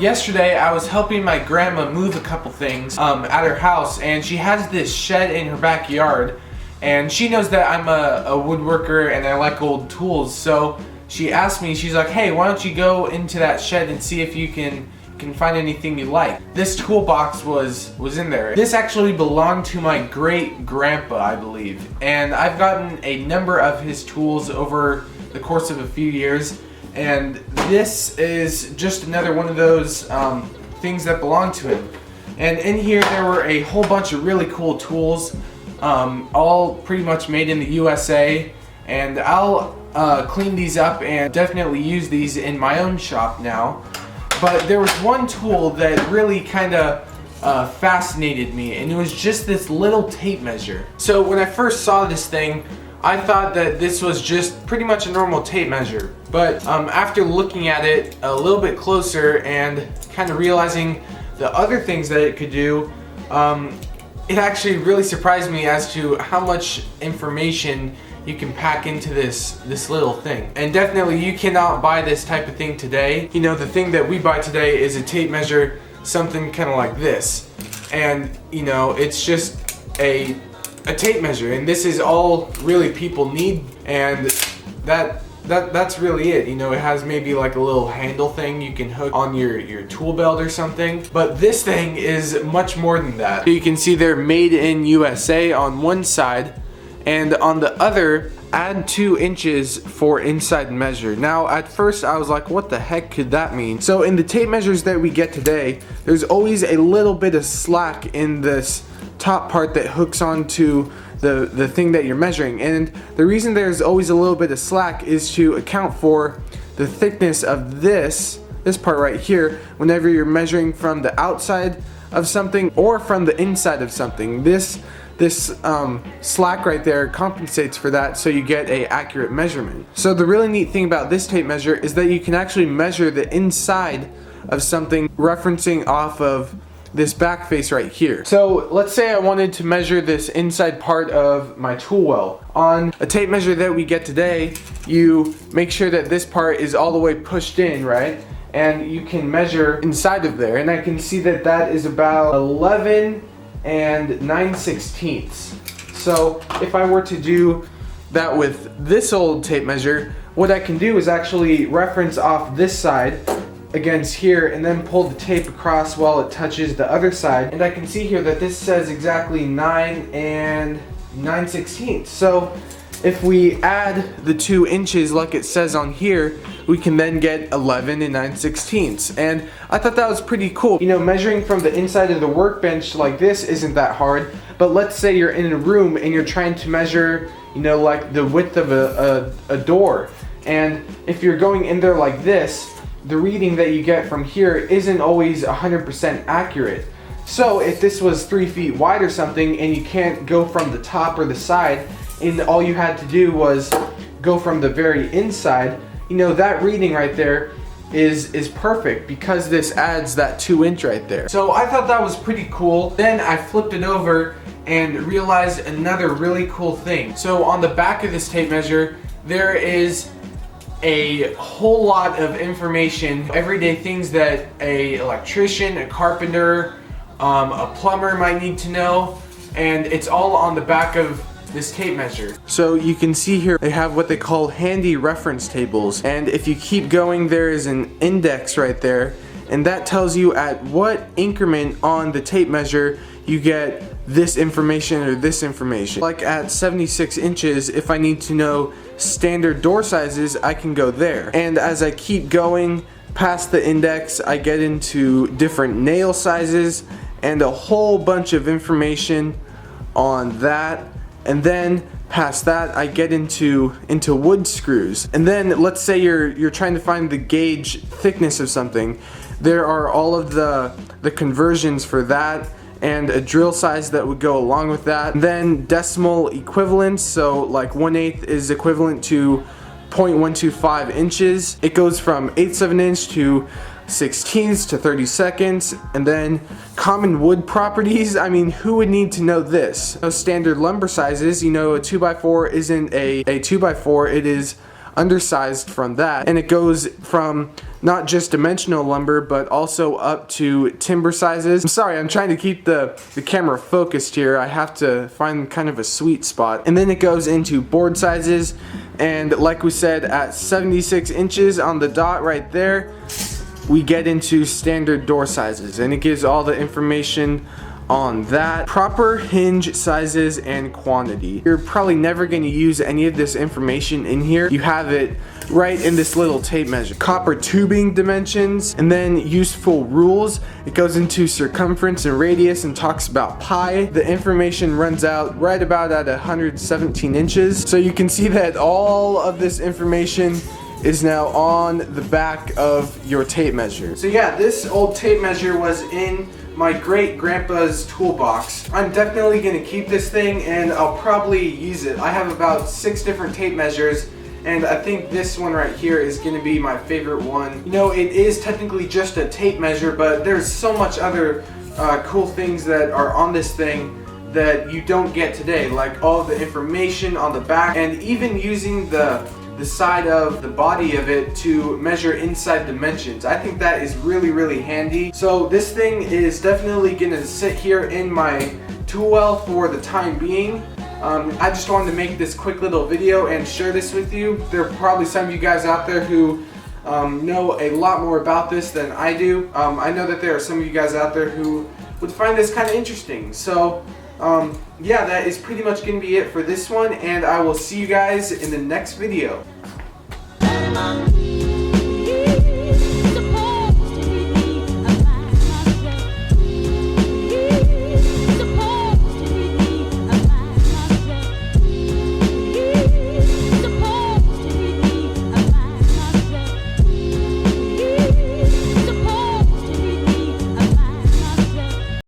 yesterday I was helping my grandma move a couple things at her house, and she has this shed in her backyard, and she knows that I'm a woodworker and I like old tools, so she asked me, she's like, hey, why don't you go into that shed and see if you can find anything you like. This toolbox was in there. This actually belonged to my great grandpa, I believe, and I've gotten a number of his tools over the course of a few years, and this is just another one of those things that belong to him. And in here there were a whole bunch of really cool tools, all pretty much made in the USA, and I'll clean these up and definitely use these in my own shop now. But there was one tool that really kind of fascinated me, and it was just this little tape measure. So when I first saw this thing, I thought that this was just pretty much a normal tape measure. But after looking at it a little bit closer and kind of realizing the other things that it could do, it actually really surprised me as to how much information you can pack into this little thing. And definitely you cannot buy this type of thing today. You know, the thing that we buy today is a tape measure, something kind of like this. And you know, it's just a tape measure, and this is all really people need, and that's really it. You know, it has maybe like a little handle thing you can hook on your tool belt or something, but this thing is much more than that. So you can see they're made in USA on one side, and on the other, add 2 inches for inside measure. Now at first I was like, what the heck could that mean? So in the tape measures that we get today, there's always a little bit of slack in this top part that hooks onto the thing that you're measuring, and the reason there's always a little bit of slack is to account for the thickness of this part right here whenever you're measuring from the outside of something or from the inside of something. This slack right there compensates for that, so you get a accurate measurement. So the really neat thing about this tape measure is that you can actually measure the inside of something referencing off of this back face right here. So let's say I wanted to measure this inside part of my tool well. On a tape measure that we get today, you make sure that this part is all the way pushed in, right? And you can measure inside of there, and I can see that that is about 11 and 9/16. So if I were to do that with this old tape measure, what I can do is actually reference off this side against here and then pull the tape across while it touches the other side, and I can see here that this says exactly 9 and 9/16. So if we add the 2 inches like it says on here, we can then get 11 and 9/16. And I thought that was pretty cool. You know, measuring from the inside of the workbench like this isn't that hard, but let's say you're in a room and you're trying to measure, you know, like the width of a door, and if you're going in there like this, the reading that you get from here isn't always 100% accurate. So if this was 3 feet wide or something and you can't go from the top or the side, and all you had to do was go from the very inside, you know, that reading right there is perfect because this adds that 2 inch right there. So I thought that was pretty cool. Then I flipped it over and realized another really cool thing. So on the back of this tape measure, there is a whole lot of information, everyday things that a electrician, a carpenter, a plumber might need to know, and it's all on the back of this tape measure. So you can see here they have what they call handy reference tables, and if you keep going there is an index right there, and that tells you at what increment on the tape measure you get this information or this information. Like at 76 inches, if I need to know standard door sizes, I can go there. And as I keep going past the index, I get into different nail sizes and a whole bunch of information on that. And then past that, I get into wood screws. And then let's say you're trying to find the gauge thickness of something. There are all of the conversions for that, and a drill size that would go along with that. And then decimal equivalents, so like 1/8 is equivalent to 0.125 inches. It goes from 1/8 of an inch to 16ths to 32nds. And then common wood properties, I mean, who would need to know this? So standard lumber sizes, you know, a 2x4 isn't a 2x4, it is undersized from that, and it goes from not just dimensional lumber, but also up to timber sizes. I'm sorry, I'm trying to keep the camera focused here. I have to find kind of a sweet spot. And then it goes into board sizes, and like we said, at 76 inches on the dot right there, we get into standard door sizes, and it gives all the information on that. Proper hinge sizes and quantity. You're probably never going to use any of this information in here. You have it right in this little tape measure. Copper tubing dimensions, and then useful rules. It goes into circumference and radius and talks about pi. The information runs out right about at 117 inches. So you can see that all of this information is now on the back of your tape measure. So yeah, this old tape measure was in my great grandpa's toolbox. I'm definitely gonna keep this thing, and I'll probably use it. I have about 6 different tape measures, and I think this one right here is gonna be my favorite one. You know, it is technically just a tape measure, but there's so much other cool things that are on this thing that you don't get today, like all the information on the back, and even using the side of the body of it to measure inside dimensions. I think that is really, really handy. So this thing is definitely gonna sit here in my tool well for the time being. I just wanted to make this quick little video and share this with you. There are probably some of you guys out there who know a lot more about this than I do. I know that there are some of you guys out there who would find this kind of interesting. So yeah, that is pretty much going to be it for this one, and I will see you guys in the next video.